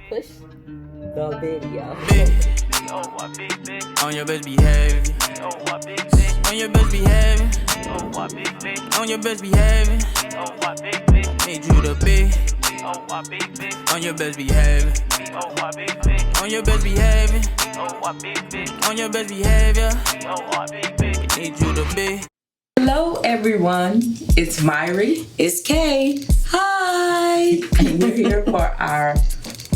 Push the video. On your best behavior. On your best behavior. On your best behavior. Need you to be on your best behavior. On your best behavior. On your best behavior. Need you to be. Hello everyone, it's Myrrie. It's Kay. Hi. And we're here for our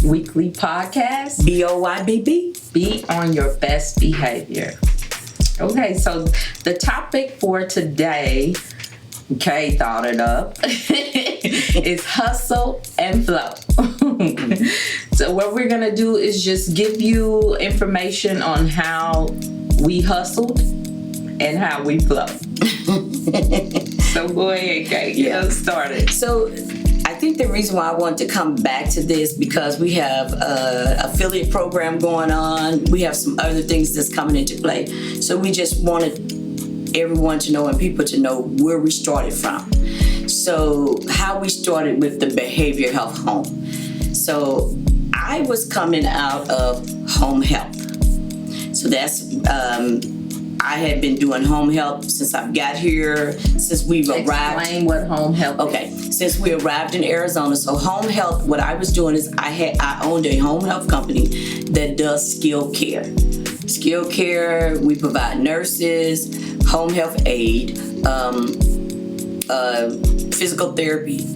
weekly podcast. BOYBB. Be on your best behavior. Okay, so the topic for today, Kay thought it up, is hustle and flow. So what we're gonna do is just give you information on how we hustled and how we flow. So go ahead, Kay, get us started. So I think the reason why I want to come back to this because we have an affiliate program going on. We have some other things that's coming into play. So we just wanted everyone to know and people to know where we started from. So how we started with the behavioral health home. So I was coming out of home health. So that's I had been doing home health since I've got here, since we've arrived. Explain what home health is. Okay, since we arrived in Arizona. So home health, what I was doing is I owned a home health company that does skilled care. Skilled care, we provide nurses, home health aid, physical therapy,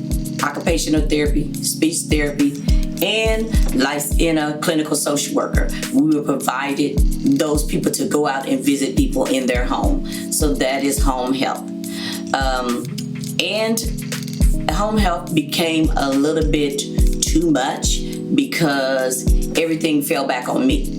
occupational therapy, speech therapy, and life in a clinical social worker. We were provided those people to go out and visit people in their home. So that is home health. And home health became a little bit too much because everything fell back on me.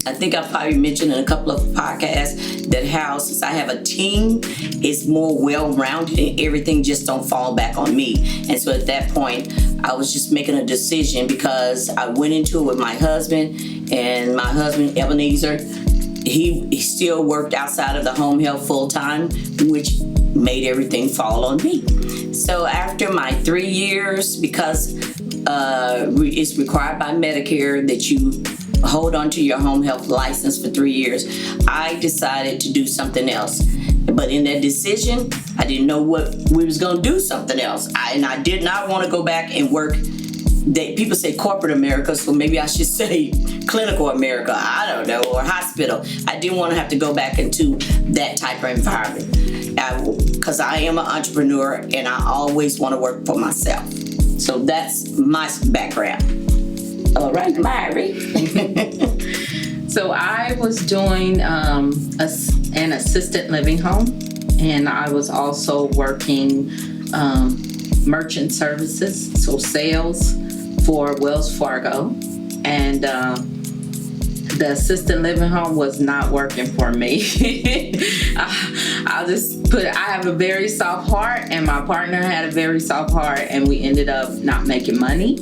I think I probably mentioned in a couple of podcasts that how since I have a team, it's more well-rounded and everything just don't fall back on me. And so at that point, I was just making a decision because I went into it with my husband, and my husband, Ebenezer, he still worked outside of the home health full-time, which made everything fall on me. So after my 3 years, because it's required by Medicare that you hold on to your home health license for 3 years, I decided to do something else. But in that decision, I didn't know what we was going to do something else. I did not want to go back and work. People say corporate America, so maybe I should say clinical America. I don't know, or hospital. I didn't want to have to go back into that type of environment because I am an entrepreneur and I always want to work for myself. So that's my background. All right, Myrrie. So I was doing an assisted living home, and I was also working merchant services, so sales for Wells Fargo. And the assisted living home was not working for me. I'll just put it, I have a very soft heart, and my partner had a very soft heart, and we ended up not making money.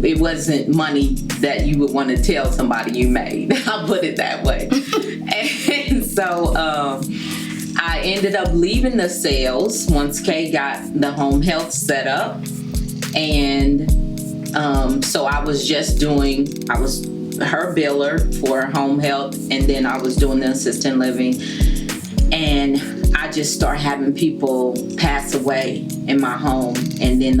It wasn't money that you would want to tell somebody you made. I'll put it that way. And so I ended up leaving the sales once Kay got the home health set up. And so I was her biller for home health, and then I was doing the assisted living. And I just started having people pass away in my home. And then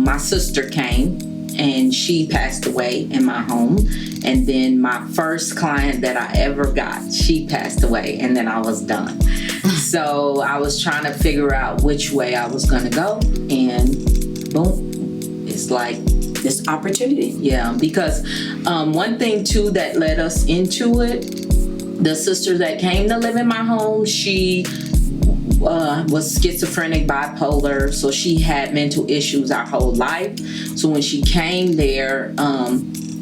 my sister came and she passed away in my home. And then my first client that I ever got, she passed away, and then I was done. So I was trying to figure out which way I was going to go, and boom, it's like this opportunity. Yeah, because one thing too that led us into it, the sister that came to live in my home, she was schizophrenic, bipolar, so she had mental issues our whole life. So when she came there,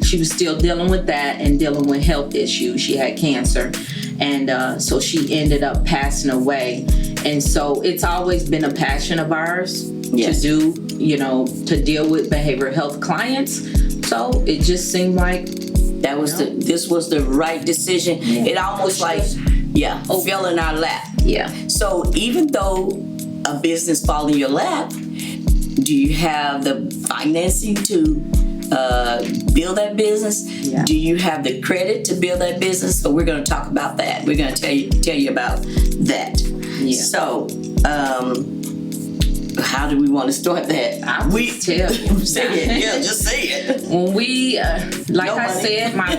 she was still dealing with that and dealing with health issues. She had cancer, and so she ended up passing away. And so it's always been a passion of ours to do, to deal with behavioral health clients. So it just seemed like this was the right decision. Yeah. It almost fell in our lap. Yeah. So even though a business fall in your lap, Do you have the financing to build that business? Yeah. Do you have the credit to build that business? So we're going to talk about that. We're going to tell you about that. Yeah. So, how do we want to start that? I'll just tell you. Say it. Yeah, just say it. When we, like I said, my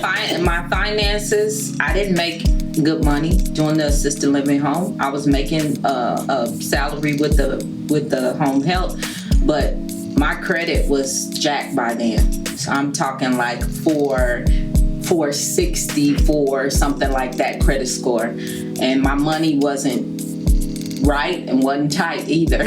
finances, I didn't make good money doing the assisted living home. I was making a salary with the home health, but my credit was jacked by then. So I'm talking like 464, something like that credit score, and my money wasn't right and wasn't tight either.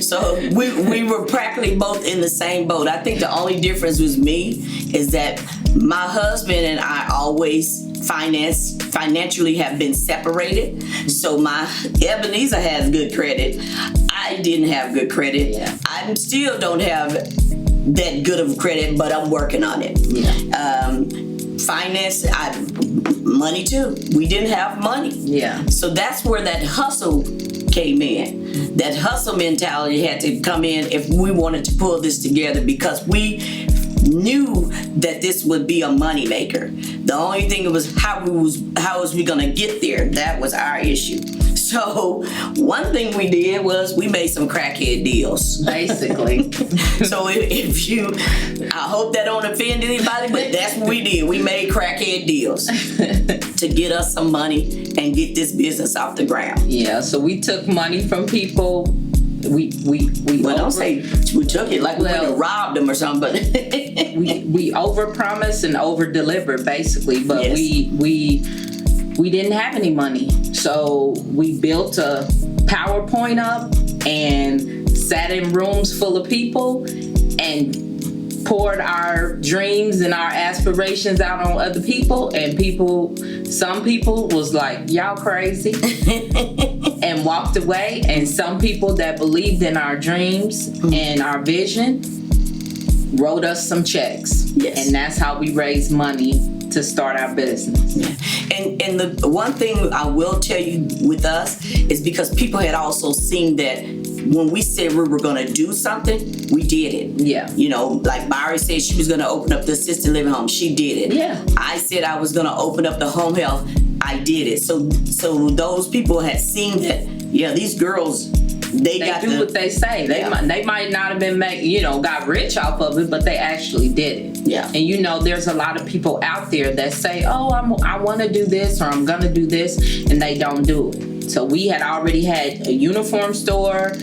So we were practically both in the same boat. I think the only difference with me is that my husband and I always financially have been separated. So my Ebenezer has good credit. I didn't have good credit. Yeah. I still don't have that good of credit, but I'm working on it. Yeah. Finance, money too. We didn't have money. Yeah. So that's where that hustle came in. That hustle mentality had to come in if we wanted to pull this together, because we knew that this would be a money maker. The only thing was how was we gonna get there? That was our issue. So one thing we did was we made some crackhead deals. Basically. So if you, I hope that don't offend anybody, but that's what we did. We made crackhead deals to get us some money and get this business off the ground. Yeah, so we took money from people. Well, don't say we took it like we went and robbed them or something, but we overpromised and overdelivered basically, but Yes. we didn't have any money. So we built a PowerPoint up and sat in rooms full of people and poured our dreams and our aspirations out on other people, and some people was like, y'all crazy, and walked away. And some people that believed in our dreams and our vision wrote us some checks. Yes. And that's how we raised money to start our business. And the one thing I will tell you with us is because people had also seen that when we said we were going to do something, we did it. Yeah. You know, like Myrrie said she was going to open up the assisted living home. She did it. Yeah. I said I was going to open up the home health. I did it. So those people had seen that, yeah, these girls, they do what they say. They might not have been got rich off of it, but they actually did it. Yeah. And there's a lot of people out there that say, oh, I want to do this, or I'm gonna do this, and they don't do it. So we had already had a uniform store.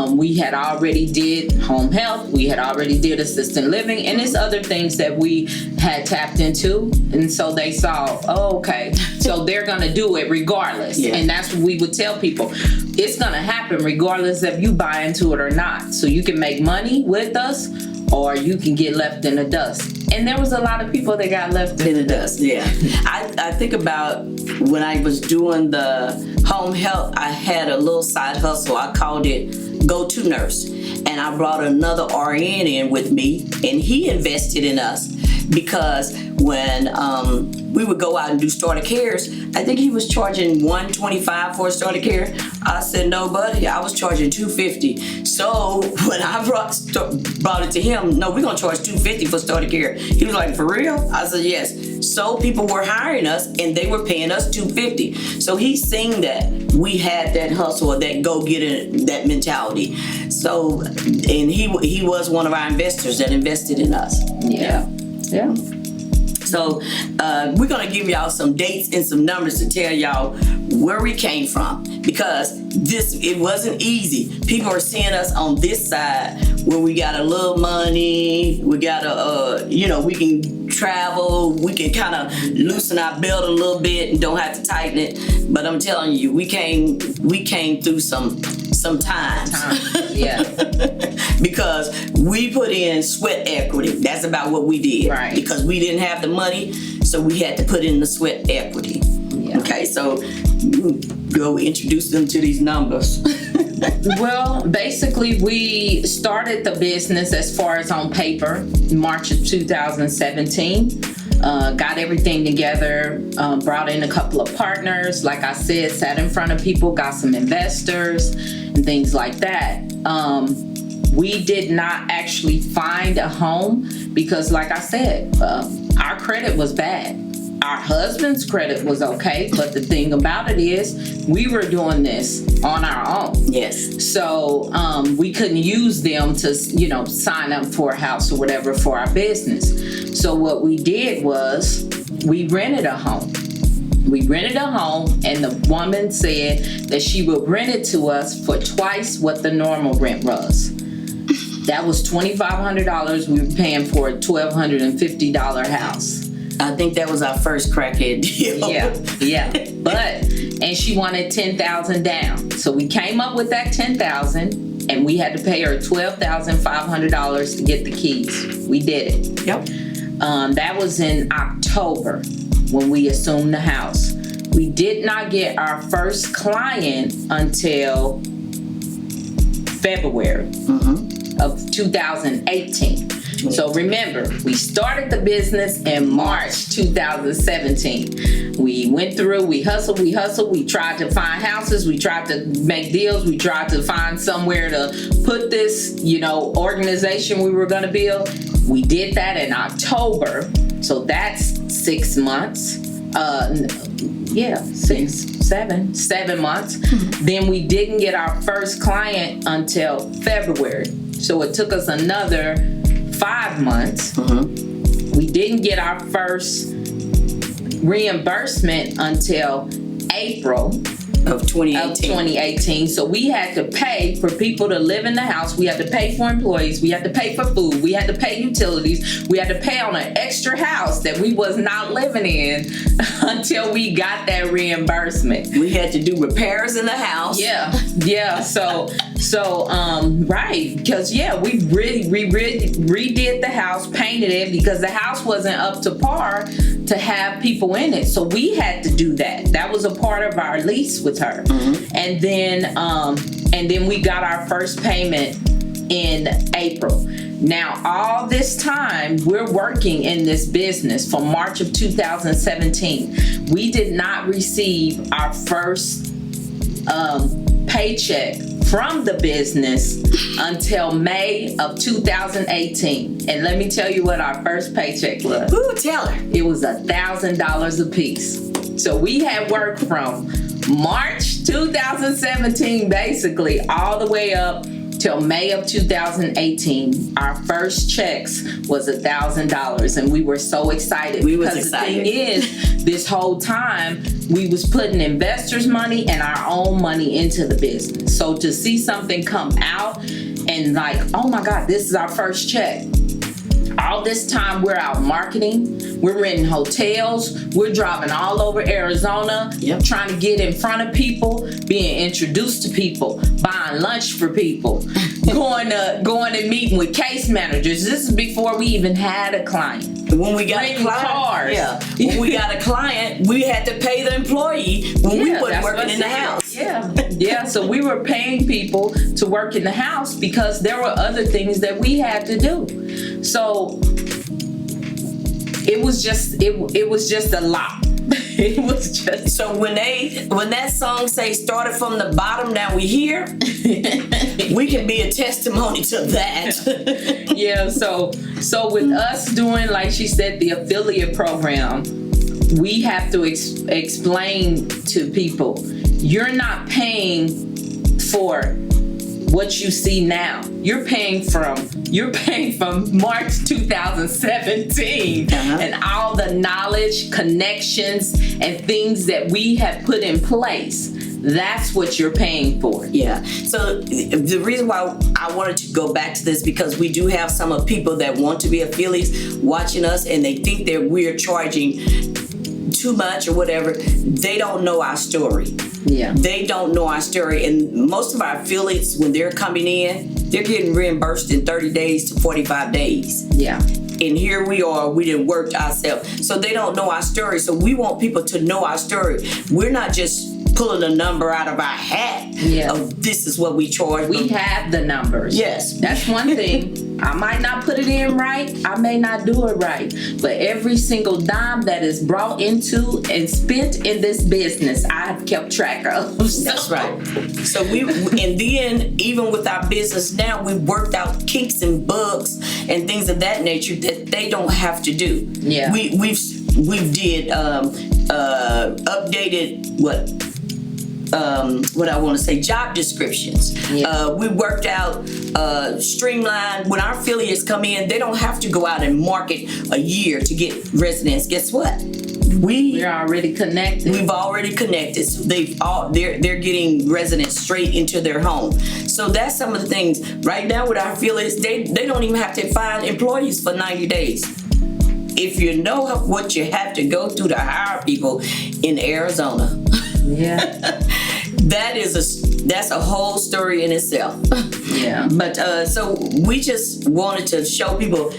We had already did home health. We had already did assisted living, and there's other things that we had tapped into. And so they saw, oh, okay, so they're gonna do it regardless. Yeah. And that's what we would tell people. It's gonna happen regardless if you buy into it or not. So you can make money with us, or you can get left in the dust. And there was a lot of people that got left in the dust. Yeah. I think about when I was doing the home health, I had a little side hustle. I called it Go-To Nurse. And I brought another RN in with me, and he invested in us because when we would go out and do starter cares, I think he was charging $125 for a starter care. I said, no, buddy, I was charging $250. So when I brought it to him, no, we're gonna charge $250 for starter care. He was like, for real? I said, yes. So people were hiring us and they were paying us $250. So he's seen that we had that hustle or that go-getter, that mentality. So, and he was one of our investors that invested in us. Yeah. So we're gonna give y'all some dates and some numbers to tell y'all where we came from, because it wasn't easy. People are seeing us on this side where we got a little money, we got we can travel, we can kind of loosen our belt a little bit and don't have to tighten it. But I'm telling you, we came through some times. Yeah. Because we put in sweat equity. That's about what we did. Right. Because we didn't have the money, so we had to put in the sweat equity. Yeah. Okay, so go introduce them to these numbers. Well, basically, we started the business as far as on paper in March of 2017. Got everything together, brought in a couple of partners. Like I said, sat in front of people, got some investors and things like that. we did not actually find a home because, like I said, our credit was bad. Our husband's credit was okay, but the thing about it is we were doing this on our own. Yes. So we couldn't use them to, sign up for a house or whatever for our business. So what we did was we rented a home. We rented a home, and the woman said that she would rent it to us for twice what the normal rent was. That was $2,500. We were paying for a $1,250 house. I think that was our first crackhead deal. Yeah. And she wanted $10,000 down. So we came up with that $10,000, and we had to pay her $12,500 to get the keys. We did it. Yep. That was in October when we assumed the house. We did not get our first client until February of 2018. So remember, we started the business in March 2017. We went through, we hustled, we tried to find houses, we tried to make deals, we tried to find somewhere to put this, organization we were gonna build. We did that in October, so that's 6 months. 7 months. Then we didn't get our first client until February. So it took us another 5 months. We didn't get our first reimbursement until April of 2018. So we had to pay for people to live in the house. We had to pay for employees. We had to pay for food. We had to pay utilities. We had to pay on an extra house that we was not living in until we got that reimbursement. We had to do repairs in the house. Yeah. Right. Because we really redid the house, painted it because the house wasn't up to par to have people in it. So we had to do that. That was a part of our lease with her. And then we got our first payment in April. Now, all this time, we're working in this business from March of 2017. We did not receive our first paycheck from the business until May of 2018. And let me tell you what our first paycheck was. Ooh, tell her. It was $1,000 a piece. So we had worked from March 2017, basically, all the way up till May of 2018. Our first checks was $1,000, and we were so excited. We was because excited. The thing is, this whole time, we was putting investors' money and our own money into the business. So to see something come out and like, oh my God, this is our first check. All this time we're out marketing, we're renting hotels, we're driving all over Arizona, trying to get in front of people, being introduced to people, buying lunch for people, going and meeting with case managers. This is before we even had a client. When we got a client, when we got a client, we had to pay the employee when we weren't working in the house. So we were paying people to work in the house because there were other things that we had to do. So it was just a lot. It was just so when that song say started from the bottom, now we here, we can be a testimony to that. So with us doing, like she said, the affiliate program, we have to explain to people, you're not paying for what you see now. You're paying from March 2017 and all the knowledge, connections, and things that we have put in place. That's what you're paying for. Yeah. So the reason why I wanted to go back to this, because we do have some of people that want to be affiliates watching us, and they think that we're charging too much or whatever. They don't know our story. Yeah. They don't know our story. And most of our affiliates, when they're coming in, they're getting reimbursed in 30 days to 45 days. Yeah. And here we are, we didn't work ourselves. So they don't know our story. So we want people to know our story. We're not just pulling a number out of our hat of this is what we charge. We have the numbers. Yes. That's one thing. I might not put it in right. I may not do it right. But every single dime that is brought into and spent in this business, I have kept track of. That's right. So and then even with our business now, we've worked out kinks and bugs and things of that nature that they don't have to do. Yeah. We did updated what I want to say, job descriptions. Yeah. We worked out, streamlined. When our affiliates come in, they don't have to go out and market a year to get residents. Guess what? We're already connected. We've already connected. So they're getting residents straight into their home. So that's some of the things. Right now with our affiliates, they don't even have to find employees for 90 days. If you know what you have to go through to hire people in Arizona. Yeah. That's a whole story in itself. Yeah. But so we just wanted to show people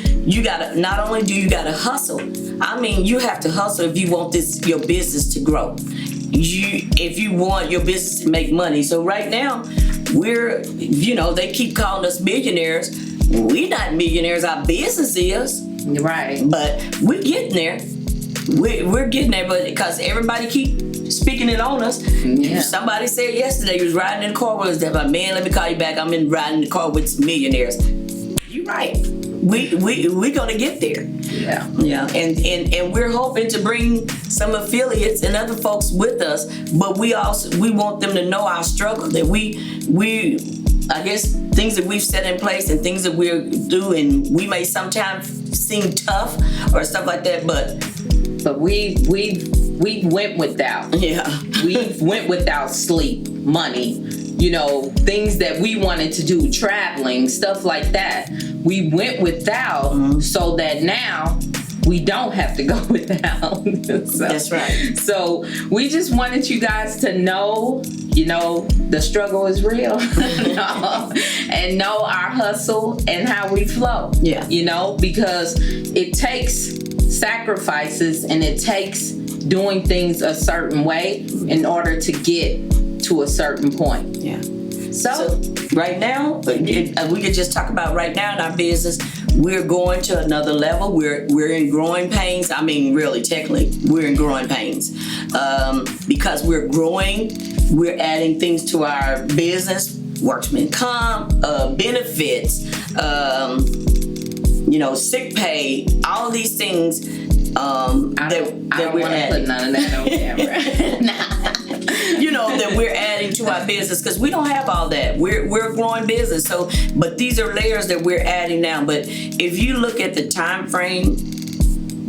not only do you gotta hustle, I mean you have to hustle if you want your business to grow. If you want your business to make money. So right now they keep calling us millionaires. We're not millionaires, our business is. Right. But we're getting there. We're getting there, but because everybody keep speaking it on us. Yeah. Somebody said yesterday, he was riding in the car with us, that like, man, let me call you back. I'm riding in the car with some millionaires. You're right. We're gonna get there. Yeah. Yeah. And we're hoping to bring some affiliates and other folks with us, but we want them to know our struggle, that we I guess things that we've set in place and things that we're doing, we may sometimes seem tough or stuff like that, but we went without. Yeah. We went without sleep, money, things that we wanted to do, traveling, stuff like that. We went without so that now we don't have to go without. That's right. So we just wanted you guys to know, the struggle is real. And know our hustle and how we flow. Yeah. Because it takes sacrifices and it takes doing things a certain way in order to get to a certain point. Yeah. So right now, we could just talk about right now in our business, we're going to another level. We're in growing pains. I mean, really, technically, we're in growing pains. Because we're growing, we're adding things to our business, workman comp, benefits, sick pay, all these things that we're adding. Put none of that on camera. That we're adding to our business, because we don't have all that. We're a growing business. So, but these are layers that we're adding now. But if you look at the time frame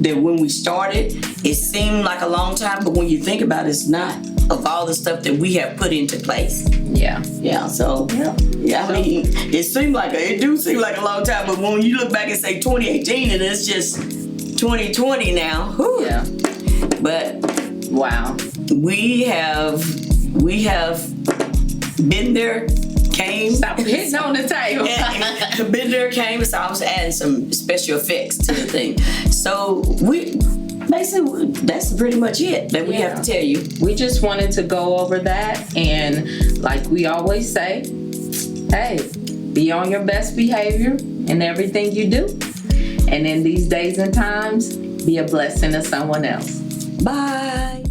that when we started, it seemed like a long time, but when you think about it, it's not, of all the stuff that we have put into place. Yeah. Yeah. So yeah. I mean, it do seem like a long time, but when you look back and say 2018, and it's just 2020 now. Whew. Yeah. But wow. We have been there, came. Stop hitting on the table. Been there, came, so I was adding some special effects to the thing. So basically, that's pretty much it that we have to tell you. We just wanted to go over that, and like we always say, hey, be on your best behavior in everything you do. And in these days and times, be a blessing to someone else. Bye.